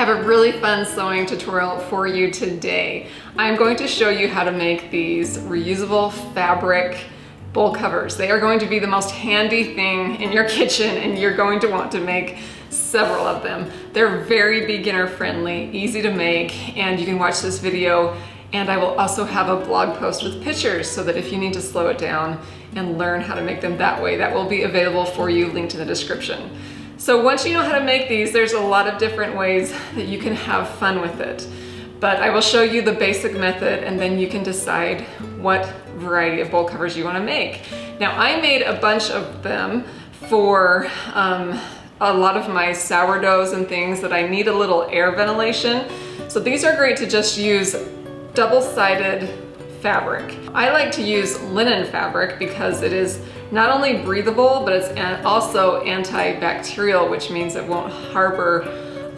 have a really fun sewing tutorial for you today. I'm going to show you how to make these reusable fabric bowl covers. They are going to be the most handy thing in your kitchen, and you're going to want to make several of them. They're very beginner friendly, easy to make, and you can watch this video, and I will also have a blog post with pictures so that if you need to slow it down and learn how to make them that way, that will be available for you, linked in the description. So once you know how to make these, there's a lot of different ways that you can have fun with it. But I will show you the basic method, and then you can decide what variety of bowl covers you want to make. Now, I made a bunch of them for a lot of my sourdoughs and things that I need a little air ventilation. So these are great to just use double-sided fabric. I like to use linen fabric because it is not only breathable, but it's also antibacterial, which means it won't harbor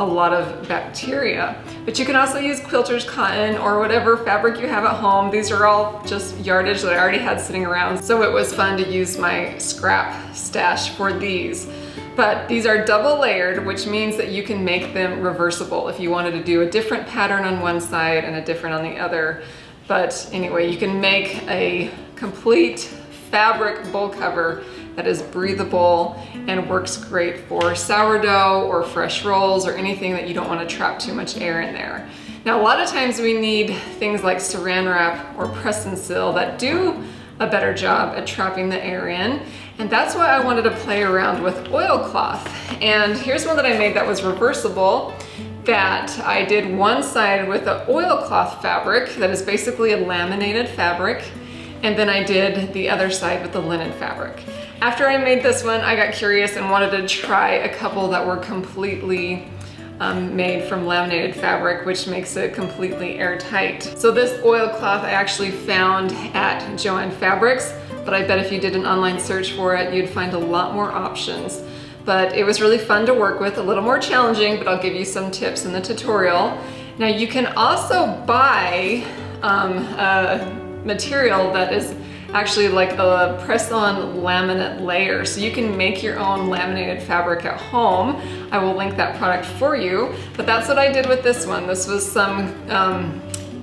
a lot of bacteria. But you can also use quilter's cotton or whatever fabric you have at home. These are all just yardage that I already had sitting around, so it was fun to use my scrap stash for these. But these are double layered, which means that you can make them reversible if you wanted to do a different pattern on one side and a different on the other. But anyway, you can make a complete fabric bowl cover that is breathable and works great for sourdough or fresh rolls or anything that you don't want to trap too much air in there. Now, a lot of times we need things like saran wrap or press and seal that do a better job at trapping the air in. And that's why I wanted to play around with oilcloth. And here's one that I made that was reversible, that I did one side with the oilcloth fabric that is basically a laminated fabric, and then I did the other side with the linen fabric. After I made this one, I got curious and wanted to try a couple that were completely made from laminated fabric, which makes it completely airtight. So this oilcloth I actually found at Joann Fabrics, but I bet if you did an online search for it, you'd find a lot more options. But it was really fun to work with, a little more challenging, but I'll give you some tips in the tutorial. Now, you can also buy a material that is actually like a press-on laminate layer. So you can make your own laminated fabric at home. I will link that product for you, but that's what I did with this one. This was some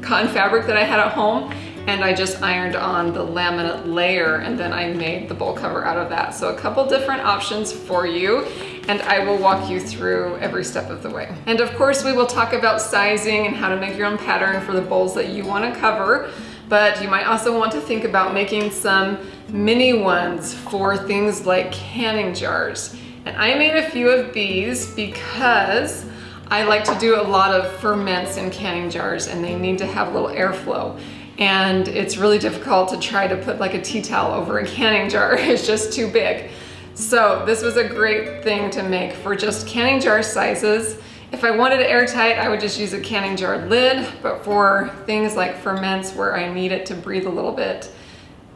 cotton fabric that I had at home, and I just ironed on the laminate layer, and then I made the bowl cover out of that. So a couple different options for you, and I will walk you through every step of the way. And of course, we will talk about sizing and how to make your own pattern for the bowls that you want to cover. But you might also want to think about making some mini ones for things like canning jars. And I made a few of these because I like to do a lot of ferments in canning jars, and they need to have a little airflow. And it's really difficult to try to put like a tea towel over a canning jar. It's just too big. So this was a great thing to make for just canning jar sizes. If I wanted it airtight, I would just use a canning jar lid, but for things like ferments where I need it to breathe a little bit,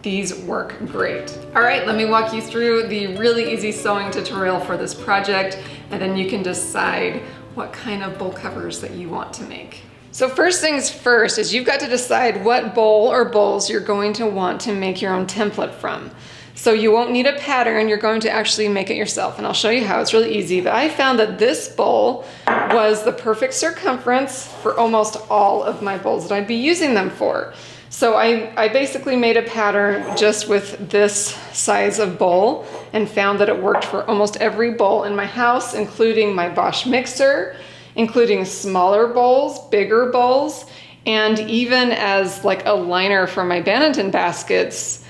these work great. All right, let me walk you through the really easy sewing tutorial for this project, and then you can decide what kind of bowl covers that you want to make. So first things first is you've got to decide what bowl or bowls you're going to want to make your own template from. So you won't need a pattern, you're going to actually make it yourself, and I'll show you how. It's really easy, but I found that this bowl was the perfect circumference for almost all of my bowls that I'd be using them for. So I basically made a pattern just with this size of bowl and found that it worked for almost every bowl in my house, including my Bosch mixer, including smaller bowls, bigger bowls, and even as like a liner for my Banneton baskets,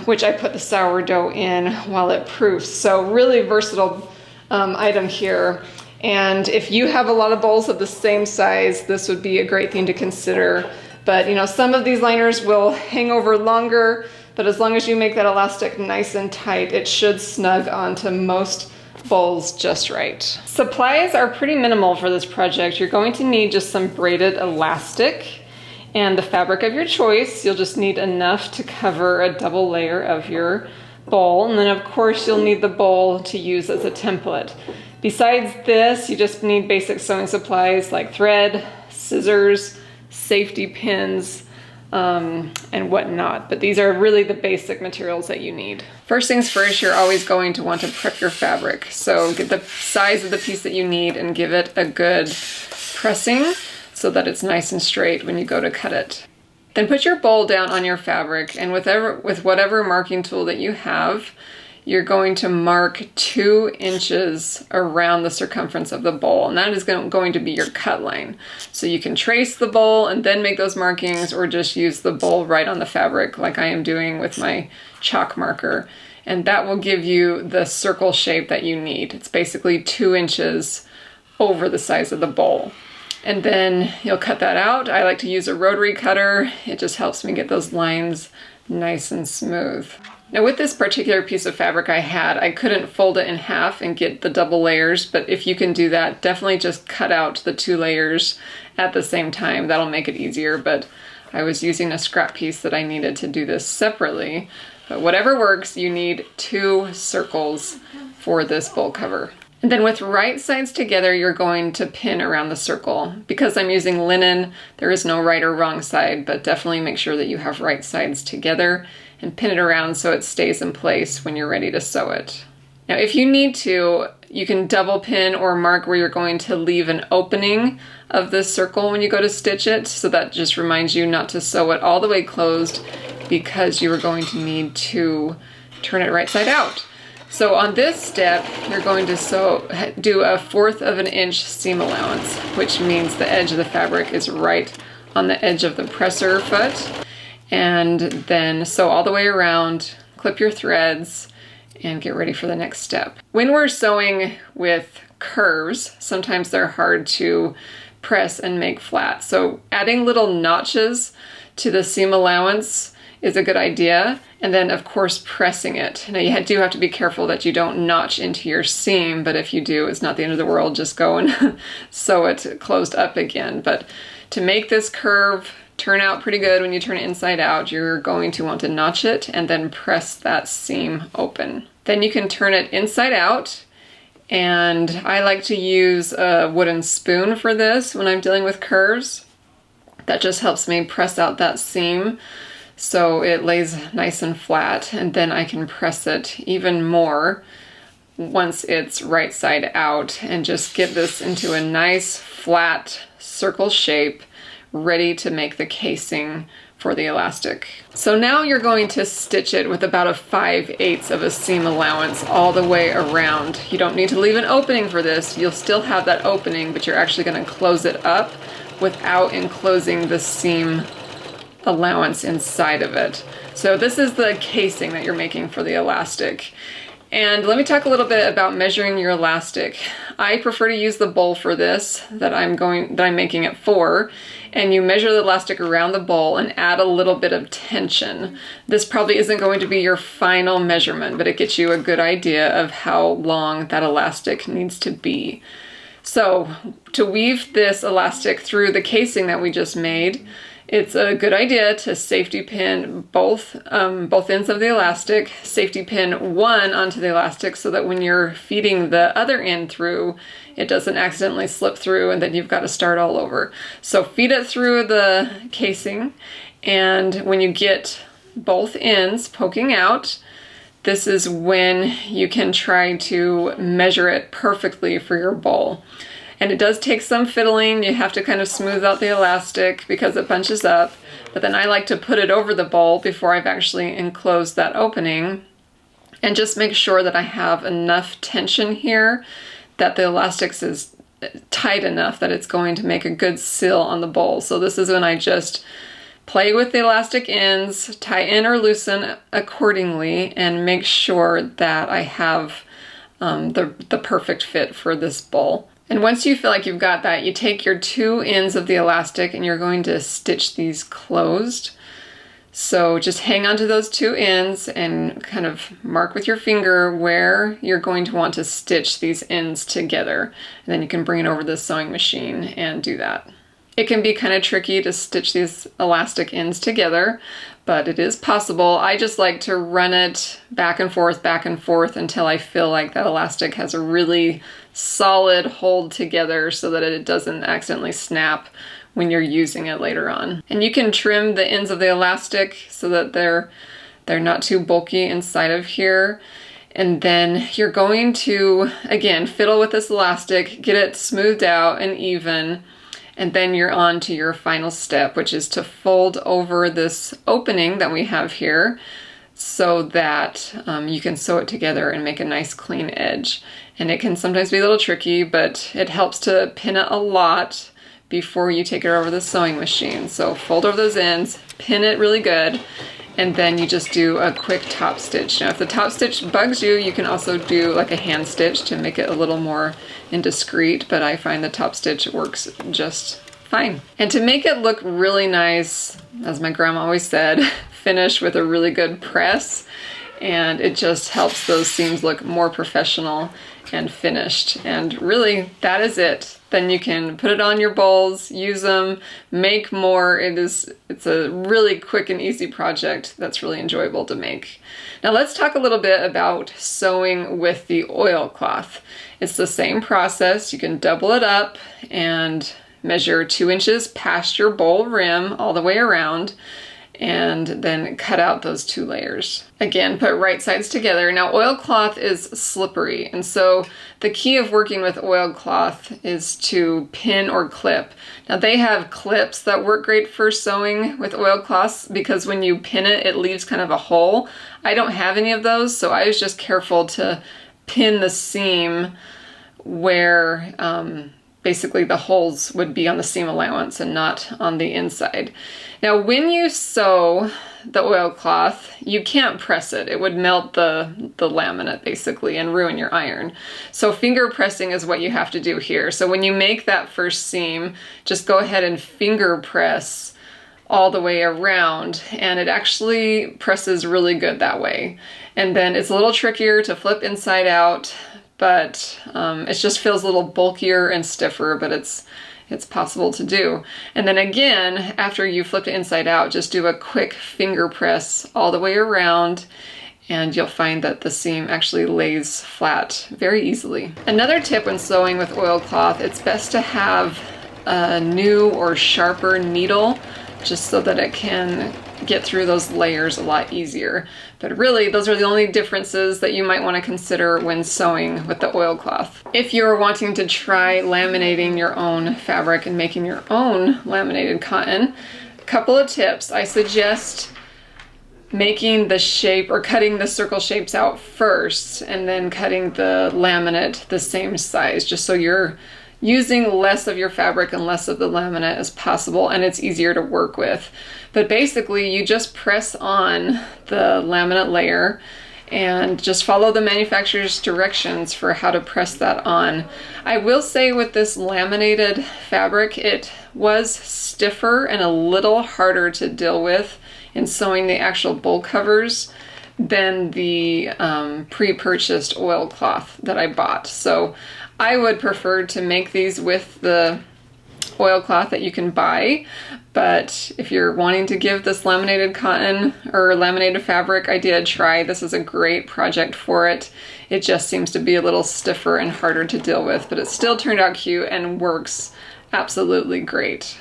which I put the sourdough in while it proofs. So really versatile item here. And if you have a lot of bowls of the same size, this would be a great thing to consider. But you know, some of these liners will hang over longer, but as long as you make that elastic nice and tight, it should snug onto most bowls just right. Supplies are pretty minimal for this project. You're going to need just some braided elastic and the fabric of your choice. You'll just need enough to cover a double layer of your bowl. And then of course you'll need the bowl to use as a template. Besides this, you just need basic sewing supplies like thread, scissors, safety pins, and whatnot. But these are really the basic materials that you need. First things first, you're always going to want to prep your fabric. So get the size of the piece that you need and give it a good pressing so that it's nice and straight when you go to cut it. Then put your bowl down on your fabric, and with whatever marking tool that you have, you're going to mark 2 inches around the circumference of the bowl, and that is going to be your cut line. So you can trace the bowl and then make those markings, or just use the bowl right on the fabric like I am doing with my chalk marker, and that will give you the circle shape that you need. It's basically 2 inches over the size of the bowl. And then you'll cut that out. I like to use a rotary cutter. It just helps me get those lines nice and smooth. Now with this particular piece of fabric I couldn't fold it in half and get the double layers, but if you can do that, definitely just cut out the 2 layers at the same time. That'll make it easier, but I was using a scrap piece that I needed to do this separately. But whatever works, you need 2 circles for this bowl cover. And then with right sides together, you're going to pin around the circle. Because I'm using linen, there is no right or wrong side, but definitely make sure that you have right sides together and pin it around so it stays in place when you're ready to sew it. Now, if you need to, you can double pin or mark where you're going to leave an opening of this circle when you go to stitch it. So that just reminds you not to sew it all the way closed, because you are going to need to turn it right side out. So on this step, you're going to do a 1/4 of an inch seam allowance, which means the edge of the fabric is right on the edge of the presser foot. And then sew all the way around, clip your threads, and get ready for the next step. When we're sewing with curves, sometimes they're hard to press and make flat. So adding little notches to the seam allowance is a good idea. And then of course pressing it. Now you do have to be careful that you don't notch into your seam, but if you do, it's not the end of the world. Just go and sew it closed up again. But to make this curve turn out pretty good when you turn it inside out, you're going to want to notch it and then press that seam open. Then you can turn it inside out, and I like to use a wooden spoon for this when I'm dealing with curves. That just helps me press out that seam so it lays nice and flat, and then I can press it even more once it's right side out and just get this into a nice flat circle shape, ready to make the casing for the elastic. So now you're going to stitch it with about a 5/8 of a seam allowance all the way around. You don't need to leave an opening for this. You'll still have that opening, but you're actually going to close it up without enclosing the seam allowance inside of it. So this is the casing that you're making for the elastic. And let me talk a little bit about measuring your elastic. I prefer to use the bowl for this that I'm making it for, and you measure the elastic around the bowl and add a little bit of tension. This probably isn't going to be your final measurement, but it gets you a good idea of how long that elastic needs to be. So to weave this elastic through the casing that we just made, it's a good idea to safety pin both ends of the elastic, safety pin one onto the elastic so that when you're feeding the other end through, it doesn't accidentally slip through and then you've got to start all over. So feed it through the casing, and when you get both ends poking out, this is when you can try to measure it perfectly for your bowl. And it does take some fiddling. You have to kind of smooth out the elastic because it bunches up. But then I like to put it over the bowl before I've actually enclosed that opening, and just make sure that I have enough tension here that the elastic is tight enough that it's going to make a good seal on the bowl. So this is when I just play with the elastic ends, tie in or loosen accordingly, and make sure that I have the perfect fit for this bowl. And once you feel like you've got that, you take your 2 ends of the elastic and you're going to stitch these closed. So just hang on to those 2 ends and kind of mark with your finger where you're going to want to stitch these ends together. And then you can bring it over the sewing machine and do that. It can be kind of tricky to stitch these elastic ends together, but it is possible. I just like to run it back and forth until I feel like that elastic has a really solid hold together so that it doesn't accidentally snap when you're using it later on. And you can trim the ends of the elastic so that they're not too bulky inside of here. And then you're going to, again, fiddle with this elastic, get it smoothed out and even, and then you're on to your final step, which is to fold over this opening that we have here so that you can sew it together and make a nice clean edge. And it can sometimes be a little tricky, but it helps to pin it a lot before you take it over the sewing machine. So fold over those ends, pin it really good, and then you just do a quick top stitch. Now if the top stitch bugs you, you can also do like a hand stitch to make it a little more indiscreet, but I find the top stitch works just fine. And to make it look really nice, as my grandma always said, finish with a really good press, and it just helps those seams look more professional and finished. And really, that is it. Then you can put it on your bowls, use them, make more. It's a really quick and easy project that's really enjoyable to make. Now let's talk a little bit about sewing with the oilcloth. It's the same process. You can double it up and measure 2 inches past your bowl rim all the way around, and then cut out those 2 layers. Again, put right sides together. Now oilcloth is slippery, and so the key of working with oilcloth is to pin or clip. Now they have clips that work great for sewing with oilcloths because when you pin it, it leaves kind of a hole. I don't have any of those, so I was just careful to pin the seam where basically the holes would be on the seam allowance and not on the inside. Now when you sew the oilcloth, you can't press it. It would melt the laminate basically and ruin your iron. So finger pressing is what you have to do here. So when you make that first seam, just go ahead and finger press all the way around, and it actually presses really good that way. And then it's a little trickier to flip inside out, but it just feels a little bulkier and stiffer, but it's possible to do. And then again, after you flip it inside out, just do a quick finger press all the way around, and you'll find that the seam actually lays flat very easily. Another tip when sewing with oilcloth, it's best to have a new or sharper needle just so that it can get through those layers a lot easier. But really, those are the only differences that you might want to consider when sewing with the oilcloth. If you're wanting to try laminating your own fabric and making your own laminated cotton, a couple of tips. I suggest making the shape or cutting the circle shapes out first and then cutting the laminate the same size, just so you're using less of your fabric and less of the laminate as possible, and it's easier to work with. But basically you just press on the laminate layer and just follow the manufacturer's directions for how to press that on. I will say with this laminated fabric, it was stiffer and a little harder to deal with in sewing the actual bowl covers than the pre-purchased oilcloth that I bought. So I would prefer to make these with the oilcloth that you can buy, but if you're wanting to give this laminated cotton or laminated fabric idea a try, this is a great project for it. It just seems to be a little stiffer and harder to deal with, but it still turned out cute and works absolutely great.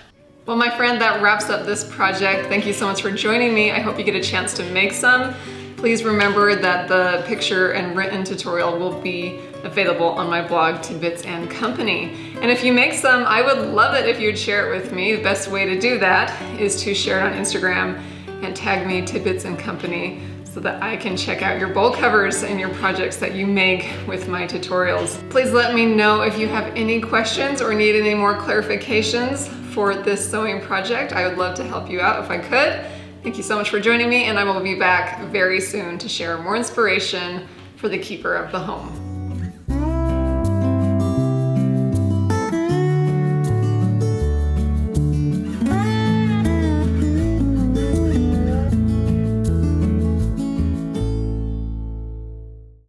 Well, my friend, that wraps up this project. Thank you so much for joining me. I hope you get a chance to make some. Please remember that the picture and written tutorial will be available on my blog, Tidbits and Company. And if you make some, I would love it if you'd share it with me. The best way to do that is to share it on Instagram and tag me, Tidbits and Company, so that I can check out your bowl covers and your projects that you make with my tutorials. Please let me know if you have any questions or need any more clarifications for this sewing project. I would love to help you out if I could. Thank you so much for joining me, and I will be back very soon to share more inspiration for the keeper of the home.